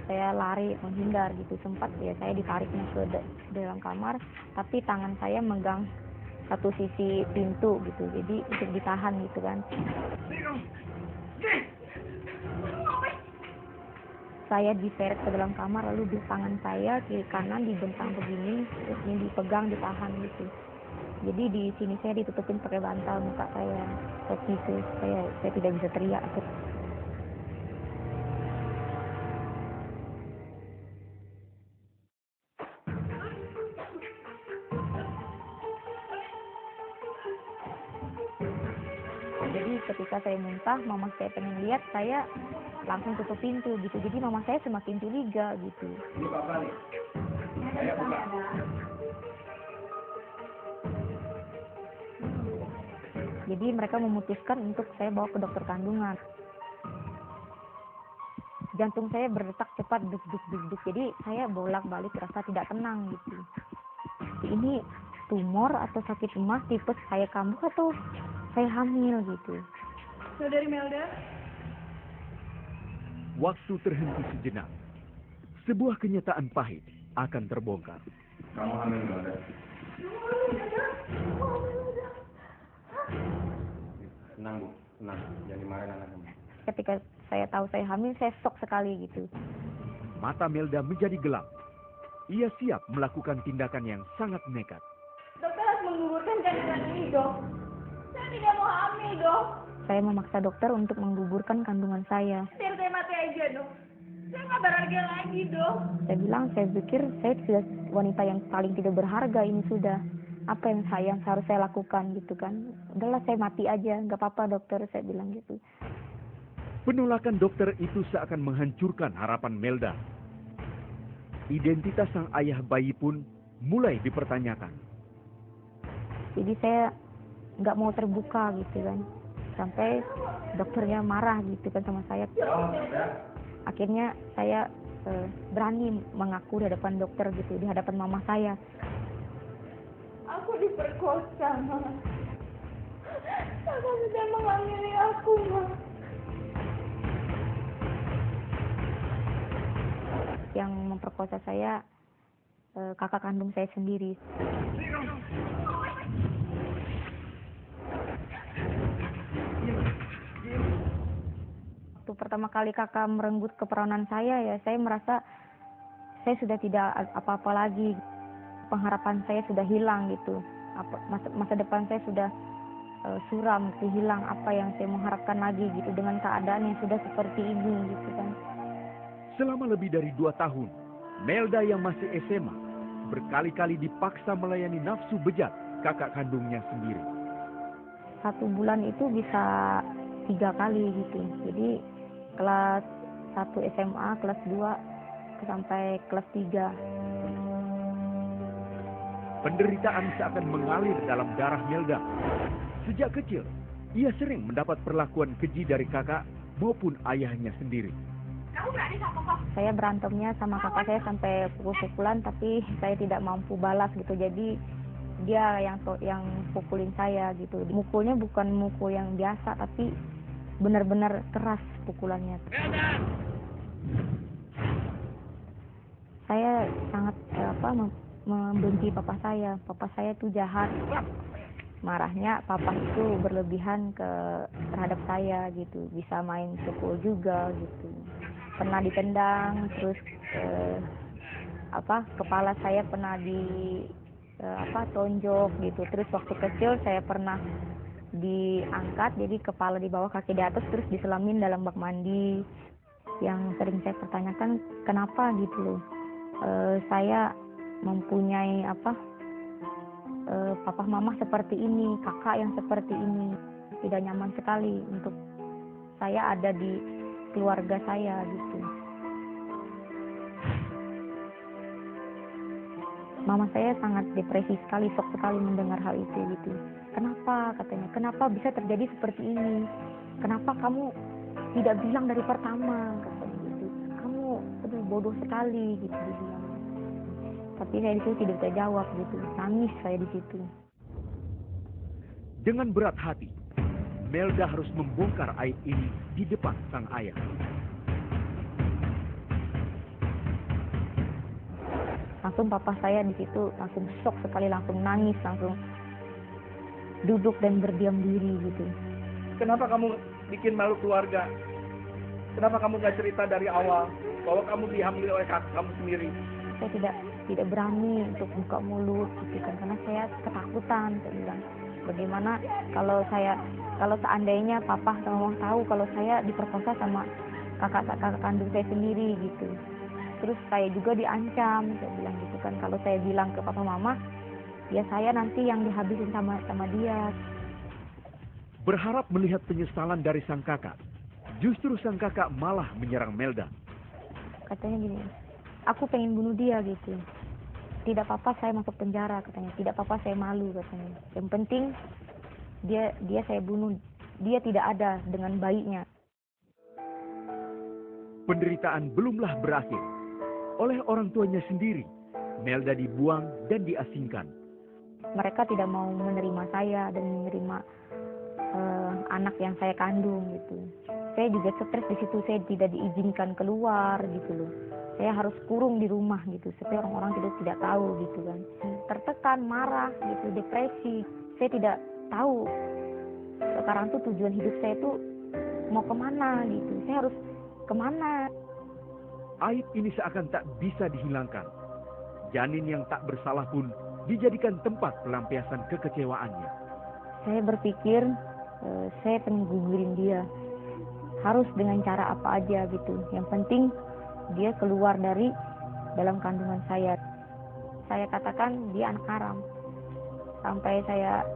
Saya lari menghindar gitu, sempat ya saya ditariknya ke dalam kamar, tapi tangan saya megang satu sisi pintu gitu, jadi untuk ditahan gitu kan. Saya diseret ke dalam kamar, lalu di tangan saya kiri kanan dibentang begini, terus ini dipegang, ditahan gitu. Jadi di sini saya ditutupin pakai bantal muka saya, gitu. Saya tidak bisa teriak. Jadi ketika saya muntah, mama saya pengen lihat, saya langsung tutup pintu gitu. Jadi mama saya semakin curiga gitu. Ini Bapak nih. Saya buka. Jadi mereka memutuskan untuk saya bawa ke dokter kandungan. Jantung saya berdetak cepat, duk. Jadi saya bolak-balik rasa tidak tenang gitu. Ini tumor atau sakit emas tipes saya kambuh atau saya hamil gitu. Saudari Melda? Waktu terhenti sejenak. Sebuah kenyataan pahit akan terbongkar. Kamu hamil Melda? Tenang Bu, tenang. Jangan dimarahin anak kamu. Ketika saya tahu saya hamil, saya shock sekali gitu. Mata Melda menjadi gelap. Ia siap melakukan tindakan yang sangat nekat. Dokter harus menggugurkan kandungan ini, Dok. Saya tidak mau hamil, Dok. Saya memaksa dokter untuk menggugurkan kandungan saya. Biar saya mati aja, Dok. Saya nggak berharga lagi, Dok. Saya pikir saya sudah wanita yang paling tidak berharga ini sudah. Apa yang harus saya lakukan gitu kan. Udahlah saya mati aja, nggak apa-apa dokter, saya bilang gitu. Penolakan dokter itu seakan menghancurkan harapan Melda. Identitas sang ayah bayi pun mulai dipertanyakan. Jadi saya nggak mau terbuka gitu kan. Sampai dokternya marah gitu kan sama saya. Akhirnya saya berani mengaku di hadapan dokter gitu, di hadapan mama saya. Aku diperkosa, Ma. Kakak sudah mengamili aku, Ma. Yang memperkosa saya kakak kandung saya sendiri. Waktu pertama kali kakak merenggut keperawanan saya, ya saya merasa saya sudah tidak apa-apa lagi. Pengharapan saya sudah hilang gitu. Masa depan saya sudah suram, hilang. Apa yang saya mengharapkan lagi gitu dengan keadaan yang sudah seperti ini gitu kan. Selama lebih dari 2 tahun, Melda yang masih SMA berkali-kali dipaksa melayani nafsu bejat kakak kandungnya sendiri. 1 bulan itu bisa 3 kali gitu. Jadi kelas 1 SMA, kelas 2 sampai kelas 3. Penderitaan seakan mengalir dalam darah Melda. Sejak kecil, ia sering mendapat perlakuan keji dari kakak maupun ayahnya sendiri. Kamu berani sama Papa? Saya berantemnya sama kakak saya sampai pukul-pukulan, tapi saya tidak mampu balas gitu. Jadi dia yang pukulin saya gitu. Mukulnya bukan mukul yang biasa, tapi benar-benar keras pukulannya. Saya sangat membenci papa saya. Papa saya tuh jahat. Marahnya papa itu berlebihan terhadap saya gitu. Bisa main pukul juga gitu. Pernah ditendang, terus kepala saya pernah tonjok gitu. Terus waktu kecil saya pernah diangkat, jadi kepala di bawah kaki di atas, terus diselamin dalam bak mandi. Yang sering saya pertanyakan kenapa gitu loh. Saya mempunyai papa mama seperti ini, kakak yang seperti ini. Tidak nyaman sekali untuk saya ada di keluarga saya gitu. Mama saya sangat depresi sekali, shock sekali mendengar hal itu gitu. Kenapa katanya? Kenapa bisa terjadi seperti ini? Kenapa kamu tidak bilang dari pertama? Katanya gitu. Kamu bodoh sekali gitu dibilang. Tapi saya di situ tidak bisa jawab gitu. Nangis saya di situ. Dengan berat hati, Melda harus membongkar aib ini di depan sang ayah. Langsung papa saya di situ langsung shock sekali, langsung nangis, langsung duduk dan berdiam diri gitu. Kenapa kamu bikin malu keluarga? Kenapa kamu nggak cerita dari awal bahwa kamu dihamili oleh kakak kamu sendiri? Saya tidak berani untuk buka mulut gitu kan, karena saya ketakutan. Saya bilang, bagaimana kalau seandainya papa sama mama tahu kalau saya diperkosa sama kakak kandung saya sendiri gitu. Terus saya juga diancam, saya bilang gitu kan, kalau saya bilang ke papa mama, ya saya nanti yang dihabisin sama dia. Berharap melihat penyesalan dari sang kakak, justru sang kakak malah menyerang Melda. Katanya gini, aku pengen bunuh dia gitu. Tidak apa-apa saya masuk penjara katanya, tidak apa-apa saya malu katanya. Yang penting dia saya bunuh, dia tidak ada dengan bayinya. Penderitaan belumlah berakhir. Oleh orang tuanya sendiri, Melda dibuang dan diasingkan. Mereka tidak mau menerima saya dan menerima anak yang saya kandung gitu. Saya juga stres di situ, saya tidak diizinkan keluar gitu loh. Saya harus kurung di rumah gitu supaya orang-orang tidak tahu gitu kan. Tertekan, marah gitu, depresi. Saya tidak tahu sekarang tuh tujuan hidup saya tuh mau kemana gitu. Saya harus kemana? Aib ini seakan tak bisa dihilangkan. Janin yang tak bersalah pun dijadikan tempat pelampiasan kekecewaannya. Saya berpikir saya pengen gugurin dia. Harus dengan cara apa aja gitu. Yang penting dia keluar dari dalam kandungan saya. Saya katakan dia anak haram. Sampai saya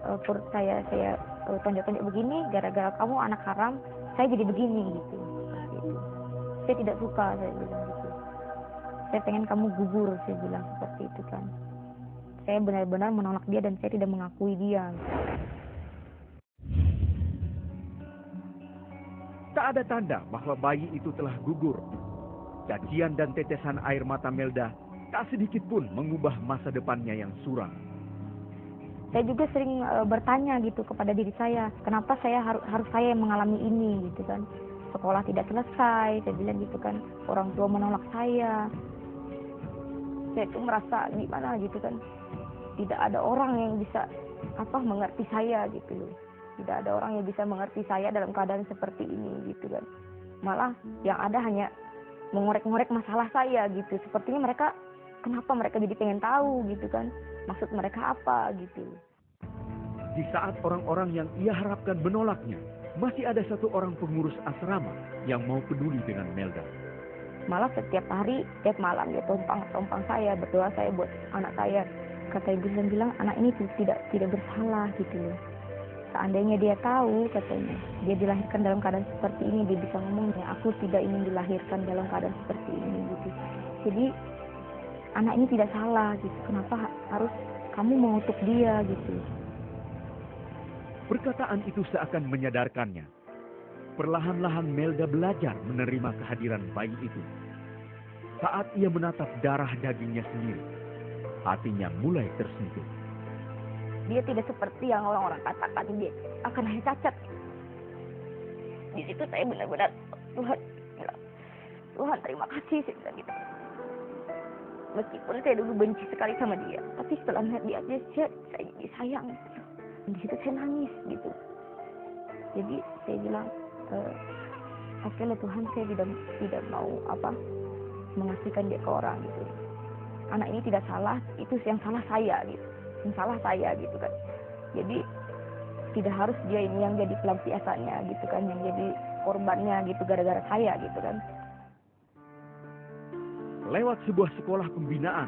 tonjok-tonjok begini, gara-gara kamu anak haram, saya jadi begini gitu. Gitu. Saya tidak suka, saya bilang gitu. Saya pengen kamu gugur, saya bilang seperti itu kan. Saya benar-benar menolak dia dan saya tidak mengakui dia. Tak ada tanda bahwa bayi itu telah gugur. Cacian dan tetesan air mata Melda tak sedikit pun mengubah masa depannya yang suram. Saya juga sering bertanya gitu kepada diri saya, kenapa saya harus saya yang mengalami ini gitu kan. Sekolah tidak selesai, saya bilang gitu kan. Orang tua menolak saya. Saya tuh merasa gimana gitu kan. Tidak ada orang yang bisa mengerti saya gitu loh. Tidak ada orang yang bisa mengerti saya dalam keadaan seperti ini gitu kan. Malah yang ada hanya mengorek-ngorek masalah saya gitu. Sepertinya kenapa mereka jadi pengen tahu gitu kan. Maksud mereka apa gitu. Di saat orang-orang yang ia harapkan menolaknya, masih ada satu orang pengurus asrama yang mau peduli dengan Melda. Malah setiap hari, setiap malam dia tompang saya, berdoa saya buat anak saya. Kata ibu saya bilang, anak ini tidak bersalah gitu loh. Seandainya dia tahu, katanya, dia dilahirkan dalam keadaan seperti ini, dia bisa ngomong, aku tidak ingin dilahirkan dalam keadaan seperti ini gitu. Jadi anak ini tidak salah gitu. Kenapa harus kamu mengutuk dia gitu? Perkataan itu seakan menyadarkannya. Perlahan-lahan Melda belajar menerima kehadiran bayi itu. Saat ia menatap darah dagingnya sendiri, hatinya mulai tersentuh. Dia tidak seperti yang orang-orang katakan, dia akan lahir cacat. Di situ saya benar-benar, Tuhan terima kasih, saya bilang gitu. Meskipun saya dulu benci sekali sama dia, tapi setelah melihat dia saya jadi sayang. Di situ saya nangis gitu. Jadi saya bilang, oke lah Tuhan, saya tidak mau mengasihkan dia ke orang gitu. Anak ini tidak salah, itu yang salah saya gitu. Yang salah saya gitu kan. Jadi tidak harus dia ini yang jadi pelampiasannya gitu kan, yang jadi korbannya gitu gara-gara saya gitu kan. Lewat sebuah sekolah pembinaan,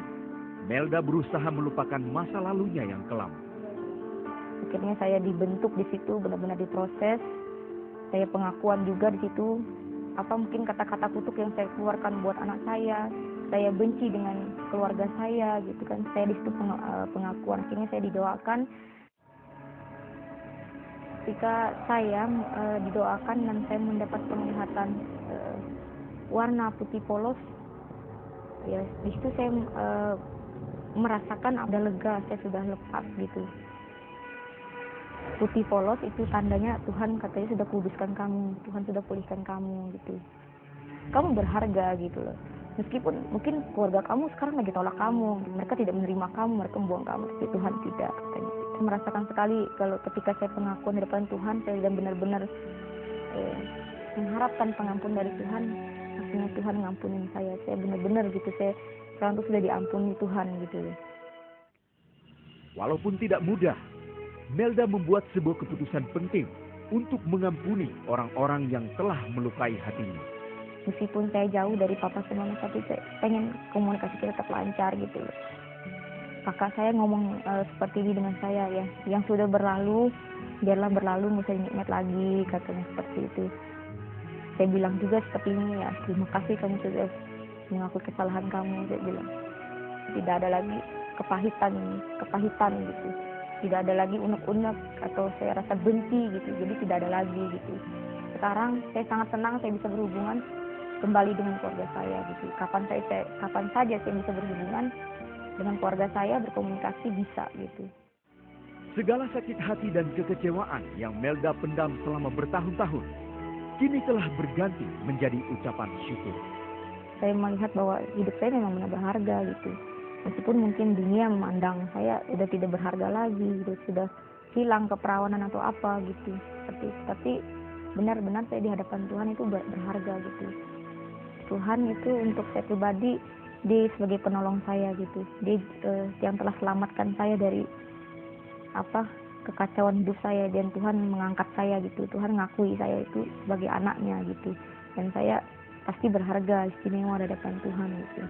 Melda berusaha melupakan masa lalunya yang kelam. Akhirnya saya dibentuk di situ, benar-benar diproses. Saya pengakuan juga di situ. Apa mungkin kata-kata kutuk yang saya keluarkan buat anak saya benci dengan keluarga saya gitu kan. Saya di situ pengakuan. Akhirnya saya didoakan. Ketika saya didoakan dan saya mendapat penglihatan warna putih polos, ya di situ saya merasakan ada lega, saya sudah lepas gitu. putih polos itu tandanya Tuhan katanya sudah kuduskan kamu, Tuhan sudah pulihkan kamu gitu. Kamu berharga gitu loh. Meskipun mungkin keluarga kamu sekarang lagi tolak kamu, mereka tidak menerima kamu, mereka membuang kamu, tapi Tuhan tidak katanya. Saya merasakan sekali kalau ketika saya pengakuan di depan Tuhan, saya sudah benar-benar mengharapkan pengampun dari Tuhan. Akhirnya Tuhan ngampunin saya benar-benar gitu, saya sekarang tuh sudah diampuni Tuhan gitu loh. Walaupun tidak mudah, Melda membuat sebuah keputusan penting untuk mengampuni orang-orang yang telah melukai hatinya. Meskipun saya jauh dari papa sama mama, tapi saya pengen komunikasi kita tetap lancar gitu loh. Kakak saya ngomong seperti ini dengan saya ya, yang sudah berlalu biarlah berlalu, nggak usah diingat lagi, katanya seperti itu. Saya bilang juga seperti ini ya, terima kasih kamu sudah mengakui kesalahan kamu, saya bilang. Tidak ada lagi kepahitan gitu. Tidak ada lagi unek-unek atau saya rasa benci gitu, jadi tidak ada lagi gitu. Sekarang saya sangat senang saya bisa berhubungan kembali dengan keluarga saya gitu. Kapan saja saya bisa berhubungan dengan keluarga saya, berkomunikasi bisa gitu. Segala sakit hati dan kekecewaan yang Melda pendam selama bertahun-tahun, kini telah berganti menjadi ucapan syukur. Saya melihat bahwa hidup saya memang benar berharga gitu. Meskipun mungkin dunia memandang saya sudah tidak berharga lagi, gitu, sudah hilang keperawanan atau apa gitu. Tapi benar-benar saya di hadapan Tuhan itu berharga gitu. Tuhan itu untuk saya pribadi, dia sebagai penolong saya gitu. Dia yang telah selamatkan saya dari kekacauan hidup saya, dan Tuhan mengangkat saya gitu. Tuhan ngakui saya itu sebagai anaknya gitu. Dan saya pasti berharga, istimewa di hadapan Tuhan gitu.